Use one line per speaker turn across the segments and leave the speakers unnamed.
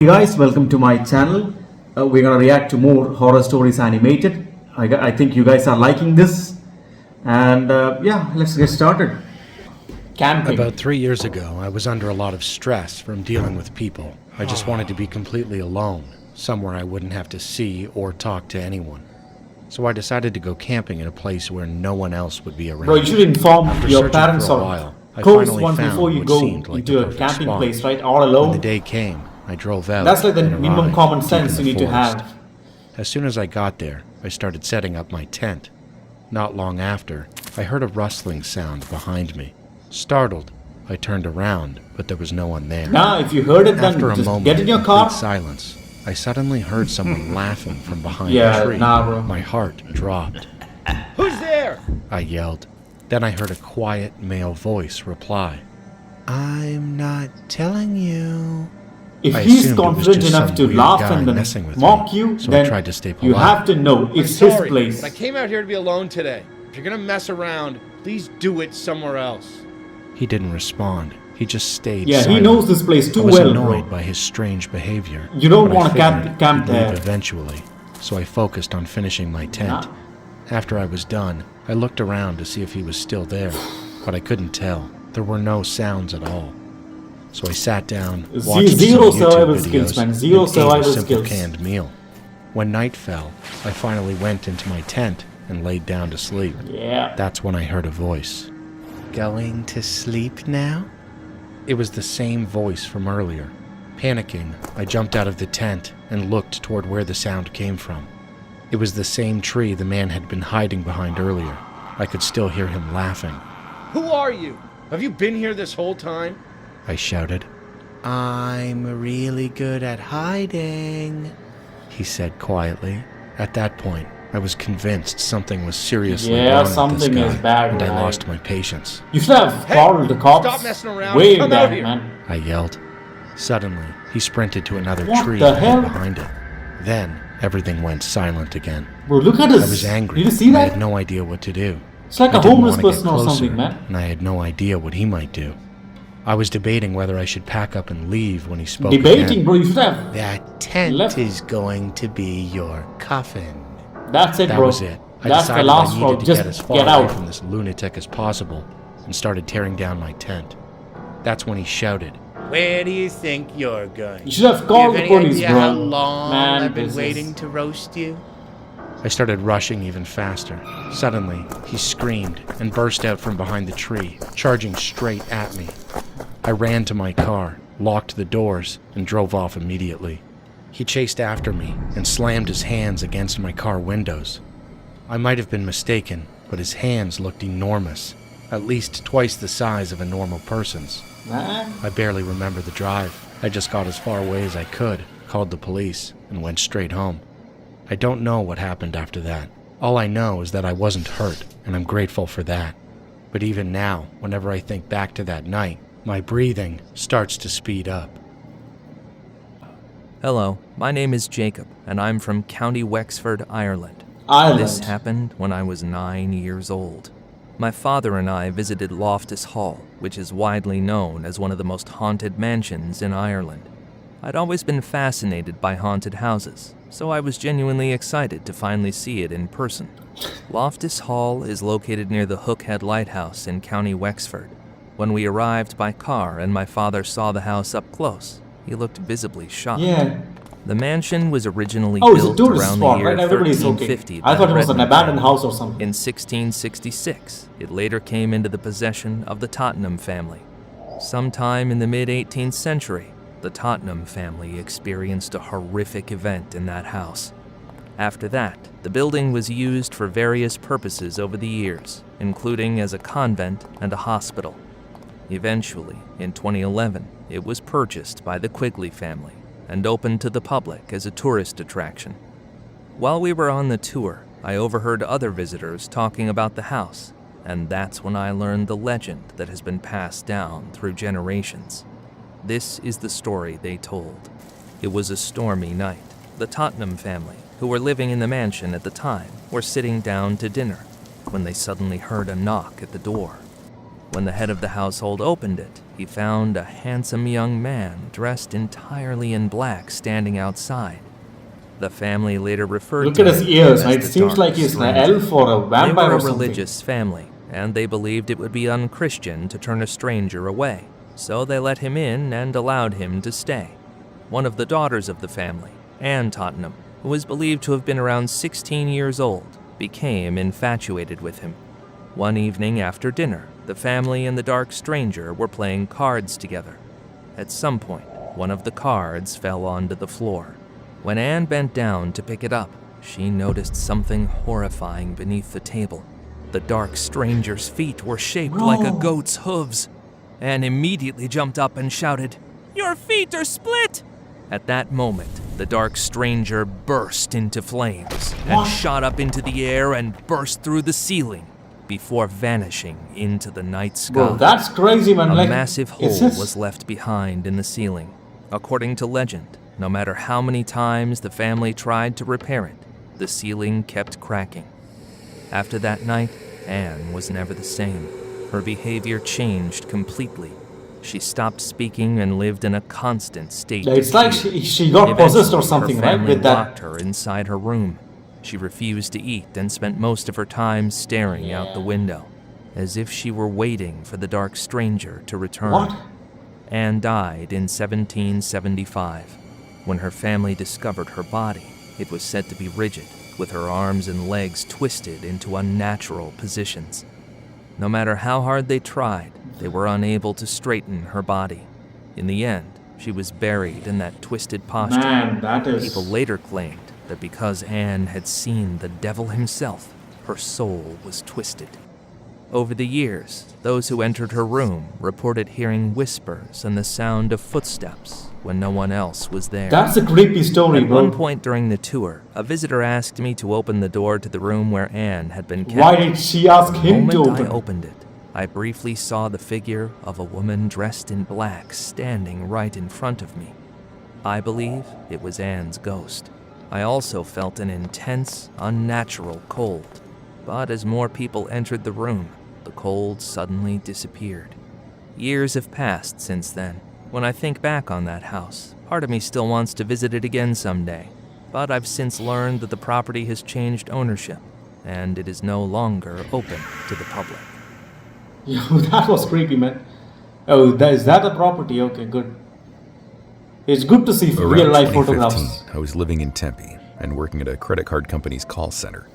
Hey guys, welcome to my channel. We're gonna react to more horror stories animated. I think you guys are liking this, and yeah, let's get started. Camping.
About 3 years ago, I was under a lot of stress from dealing with people. I just wanted to be completely alone, somewhere I wouldn't have to see or talk to anyone. So I decided to go camping in a place where no one else would be around.
Bro, you should inform
After
your
searching
parents
for a
or
while, I
coach
finally
once
found
before you
what
go
seemed like
into
the
a
perfect
camping
spot.
place, right? All
When the
alone.
day came, I drove out.
That's like the
and
minimum
arrived
common
deep
sense
in
you
the
need to
forest.
have.
As soon as I got there, I started setting up my tent. Not long after, I heard a rustling sound behind me. Startled, I turned around, but there was no one there.
Now, if you heard it, then
After a
just
moment
get in your
of
car.
complete silence, I suddenly heard someone laughing from behind
Yeah,
a tree.
nah, bro.
My heart dropped.
Who's there?
I yelled. Then I heard a quiet male voice reply. I'm not telling you.
If
I
he's
assumed it was
confident
just
enough
some
to
weird
laugh
guy
and then
messing with
mock
me,
you,
so I
then
tried to stay
you
polite.
have to know it's
I'm
his
sorry,
place.
but I came out here to be alone today. If you're gonna mess around, please do it somewhere else.
He didn't respond. He just stayed
Yeah,
silent.
he knows this place too
I was
well,
annoyed
bro.
by his strange behavior.
You don't
but I
wanna camp-
figured
camp
he'd leave
there.
eventually, so I focused on finishing my tent.
Nah.
After I was done, I looked around to see if he was still there, but I couldn't tell. There were no sounds at all. So I sat down, watched
Zero
some YouTube
survival
videos,
skills, man. Zero
and ate
survival
a simple
skills.
canned meal. When night fell, I finally went into my tent and laid down to sleep.
Yeah.
That's when I heard a voice. Going to sleep now? It was the same voice from earlier. Panicking, I jumped out of the tent and looked toward where the sound came from. It was the same tree the man had been hiding behind earlier. I could still hear him laughing.
Who are you? Have you been here this whole time?
I shouted. I'm really good at hiding, he said quietly. At that point, I was convinced something was seriously
Yeah,
wrong with
something
this guy,
is bad,
and I
right?
lost my patience.
You should have
Hey,
called the cops.
stop messing around
Way
and come
back,
out here.
man.
I yelled. Suddenly, he sprinted to another
What
tree
the
and hid
hell?
behind it. Then, everything went silent again.
Bro, look at
I
this.
was angry.
Did you see
and I
that?
had no idea what to do.
It's like
I
a
didn't
homeless
want to get
person or
closer,
something, man.
and I had no idea what he might do. I was debating whether I should pack up and leave when he spoke
Debating,
again.
bro. You should have.
That tent
Left.
is going to be your coffin.
That's it,
That
bro.
was it. I
That's the
decided
last
I
straw.
needed to
Just
get as far
get
away
out.
from this lunatic as possible and started tearing down my tent. That's when he shouted,
Where do you think you're going?
You should have
Do you
called
have
the
any
police,
idea
bro.
how long
Man,
I've been
this is-
waiting to roast you?
I started rushing even faster. Suddenly, he screamed and burst out from behind the tree, charging straight at me. I ran to my car, locked the doors, and drove off immediately. He chased after me and slammed his hands against my car windows. I might have been mistaken, but his hands looked enormous, at least twice the size of a normal person's.
Man.
I barely remember the drive. I just got as far away as I could, called the police, and went straight home. I don't know what happened after that. All I know is that I wasn't hurt, and I'm grateful for that. But even now, whenever I think back to that night, my breathing starts to speed up.
Hello, my name is Jacob, and I'm from County Wexford, Ireland.
Ireland.
This happened when I was 9 years old. My father and I visited Loftus Hall, which is widely known as one of the most haunted mansions in Ireland. I'd always been fascinated by haunted houses, so I was genuinely excited to finally see it in person. Loftus Hall is located near the Hookhead Lighthouse in County Wexford. When we arrived by car and my father saw the house up close, he looked visibly shocked.
Yeah.
The mansion was originally
Oh, it's a
built
tourist
around
spot,
the year
right? Everybody's okay.
1350
I
by
thought
the
it was an
Redmond
abandoned
family.
house or something.
In 1666, it later came into the possession of the Tottenham family. Sometime in the mid-18th century, the Tottenham family experienced a horrific event in that house. After that, the building was used for various purposes over the years, including as a convent and a hospital. Eventually, in 2011, it was purchased by the Quigley family and opened to the public as a tourist attraction. While we were on the tour, I overheard other visitors talking about the house, and that's when I learned the legend that has been passed down through generations. This is the story they told. It was a stormy night. The Tottenham family, who were living in the mansion at the time, were sitting down to dinner when they suddenly heard a knock at the door. When the head of the household opened it, he found a handsome young man dressed entirely in black standing outside. The family later referred
Look
to
at his
him
ears.
as
It
the
seems
Dark
like he's an
Stranger.
elf or a
They
vampire
were
or
a
something.
religious family, and they believed it would be unchristian to turn a stranger away, so they let him in and allowed him to stay. One of the daughters of the family, Anne Tottenham, who was believed to have been around 16 years old, became infatuated with him. One evening after dinner, the family and the Dark Stranger were playing cards together. At some point, one of the cards fell onto the floor. When Anne bent down to pick it up, she noticed something horrifying beneath the table. The Dark Stranger's feet were shaped like a goat's hooves. Anne immediately jumped up and shouted, "Your feet are split!" At that moment, the Dark Stranger burst into flames and shot up into the air and burst through the ceiling before vanishing into the night sky.
Bro, that's crazy, man.
A
Like,
massive hole
it's just-
was left behind in the ceiling. According to legend, no matter how many times the family tried to repair it, the ceiling kept cracking. After that night, Anne was never the same. Her behavior changed completely. She stopped speaking and lived in a constant state
Yeah,
of
it's like
fear.
she got possessed or
Eventually,
something,
her
right?
family
With that.
locked her inside her room. She refused to eat and spent most of her time staring out the window, as if she were waiting for the Dark Stranger to return.
What?
Anne died in 1775. When her family discovered her body, it was said to be rigid, with her arms and legs twisted into unnatural positions. No matter how hard they tried, they were unable to straighten her body. In the end, she was buried in that twisted posture.
Man, that is.
People later claimed that because Anne had seen the devil himself, her soul was twisted. Over the years, those who entered her room reported hearing whispers and the sound of footsteps when no one else was there.
That's a creepy story,
At
bro.
one point during the tour, a visitor asked me to open the door to the room where Anne had been kept.
Why did she ask
The
him to
moment I
open?
opened it, I briefly saw the figure of a woman dressed in black standing right in front of me. I believe it was Anne's ghost. I also felt an intense, unnatural cold. But as more people entered the room, the cold suddenly disappeared. Years have passed since then. When I think back on that house, part of me still wants to visit it again someday. But I've since learned that the property has changed ownership, and it is no longer open to the public.
Yo, that was creepy, man. Oh, is that a property? Okay, good. It's good to see
Around
real life
2015,
photographs.
I was living in Tempe and working at a credit card company's call center.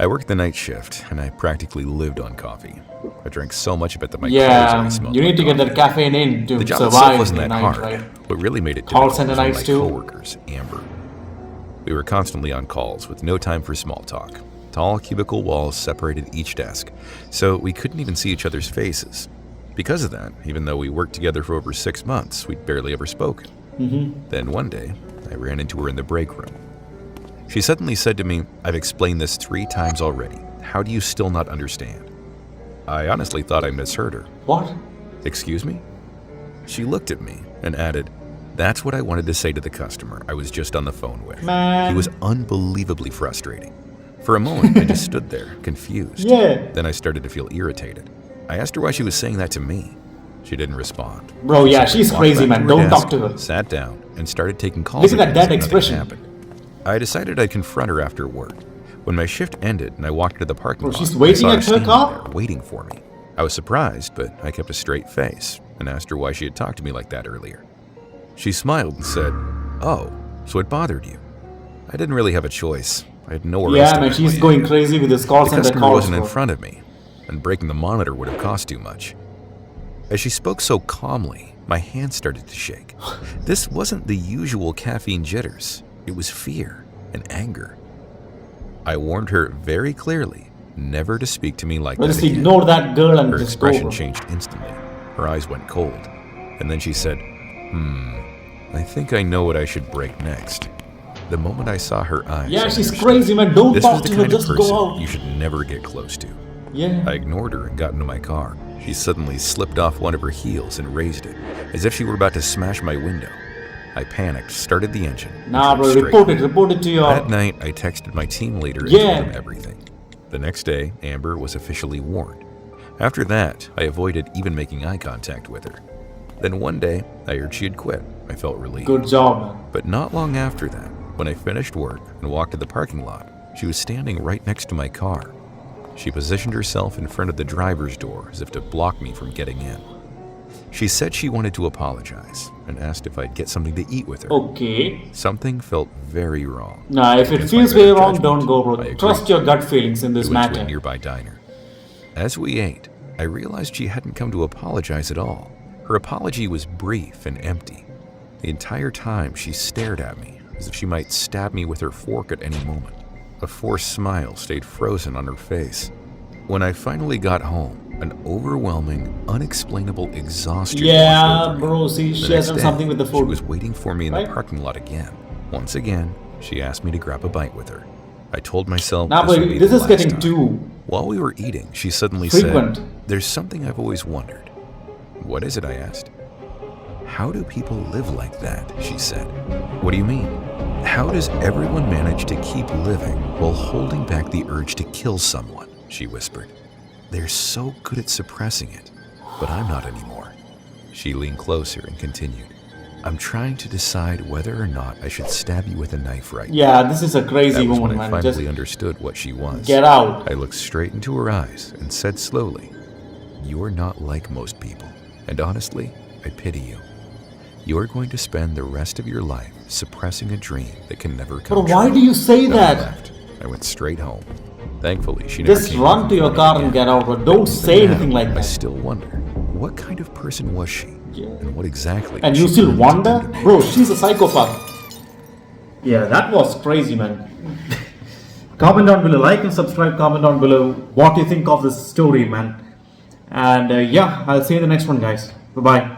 I worked the night shift, and I practically lived on coffee. I drank so much of it that my clothes
Yeah,
only smelled
you need
like
to get that
coffee.
caffeine in to
The job itself
survive
wasn't
the
that
night,
hard.
right?
What really made it
Call
difficult
center
was one of
nights
my
too?
coworkers, Amber. We were constantly on calls with no time for small talk. Tall cubicle walls separated each desk, so we couldn't even see each other's faces. Because of that, even though we worked together for over 6 months, we'd barely ever spoken. Then one day, I ran into her in the break room. She suddenly said to me, "I've explained this 3 times already. How do you still not understand?" I honestly thought I misheard her.
What?
"Excuse me?" She looked at me and added, "That's what I wanted to say to the customer I was just on the phone with."
Man.
He was unbelievably frustrating. For a moment, I just stood there, confused.
Yeah.
Then I started to feel irritated. I asked her why she was saying that to me. She didn't respond.
Bro,
She
yeah,
simply
she's
walked
crazy,
back
man.
her
Don't
desk,
talk to her.
Sat down and started taking calls.
Look at that
again as
dead
if nothing
expression.
happened. I decided I'd confront her after work. When my shift ended and I walked to the parking
Bro,
lot,
she's waiting
I saw
at
her
her
standing
car?
there, waiting for me. I was surprised, but I kept a straight face and asked her why she had talked to me like that earlier. She smiled and said, "Oh, so it bothered you?" I didn't really have a choice. I had nowhere else
Yeah,
to
man,
vent
she's
my
going
anger.
crazy with this call
The
center
customer
calls.
wasn't in
bro.
front of me, and breaking the monitor would have cost too much. As she spoke so calmly, my hands started to shake. This wasn't the usual caffeine jitters. It was fear and anger. I warned her very clearly never to speak to me like
Well,
that
just
again.
ignore that girl and
Her
just go.
expression
bro.
changed instantly. Her eyes went cold. And then she said, I think I know what I should break next." The moment I saw her eyes,
Yeah,
I
she's
understood.
crazy, man. Don't
This was
talk
the
to her.
kind of
Just
person
go out.
you should never get close to.
Yeah.
I ignored her and got into my car. She suddenly slipped off one of her heels and raised it, as if she were about to smash my window. I panicked, started the engine. and
Nah,
drove
bro,
straight.
report it to your.
That night, I texted my team leader and
Yeah.
told him everything. The next day, Amber was officially warned. After that, I avoided even making eye contact with her. Then one day, I heard she had quit. I felt relieved.
Good job, man.
But not long after that, when I finished work and walked to the parking lot, she was standing right next to my car. She positioned herself in front of the driver's door as if to block me from getting in. She said she wanted to apologize and asked if I'd get something to eat with her.
Okay.
Something felt very wrong.
Nah, if it
Against my
feels
better
very wrong,
judgment,
don't go,
I
bro.
agreed.
Trust your gut feelings in
We
this
went to
matter.
a nearby diner. As we ate, I realized she hadn't come to apologize at all. Her apology was brief and empty. The entire time she stared at me as if she might stab me with her fork at any moment. A forced smile stayed frozen on her face. When I finally got home, an overwhelming, unexplainable exhaustion
Yeah,
washed over me.
bro, see,
The
she
next
has done
day,
something with the
She
food.
was waiting for me in
Right?
the parking lot again. Once again, she asked me to grab a bite with her. I told myself
Nah,
this
but
would be
this
the
is
last
getting
time.
too
While we were eating, she suddenly
frequent.
said, "There's something I've always wondered." "What is it?" I asked. "How do people live like that?" she said. "What do you mean? How does everyone manage to keep living while holding back the urge to kill someone?" she whispered. "They're so good at suppressing it, but I'm not anymore." She leaned closer and continued, "I'm trying to decide whether or not I should stab you with a knife right now."
Yeah, this is a crazy
That was
woman,
when I
man.
finally
Just
understood what she was.
get out.
I looked straight into her eyes and said slowly, "You're not like most people, and honestly, I pity you. You're going to spend the rest of your life suppressing a dream that can never come
Bro,
true."
why do you say
Then I
that?
left. I went straight home. Thankfully, she never
Just
came
run
over
to your
for
car
me
and
again.
get out, but don't say
Now,
anything like
I
that.
still wonder, what kind of person was she?
Yeah.
And what exactly
And
was
you
she
still
planning to
wonder?
do to me?
Bro, she's a psychopath. Yeah, that was crazy, man. Comment down below, like and subscribe, comment down below what you think of this story, man. And yeah, I'll see you in the next one, guys. Bye-bye.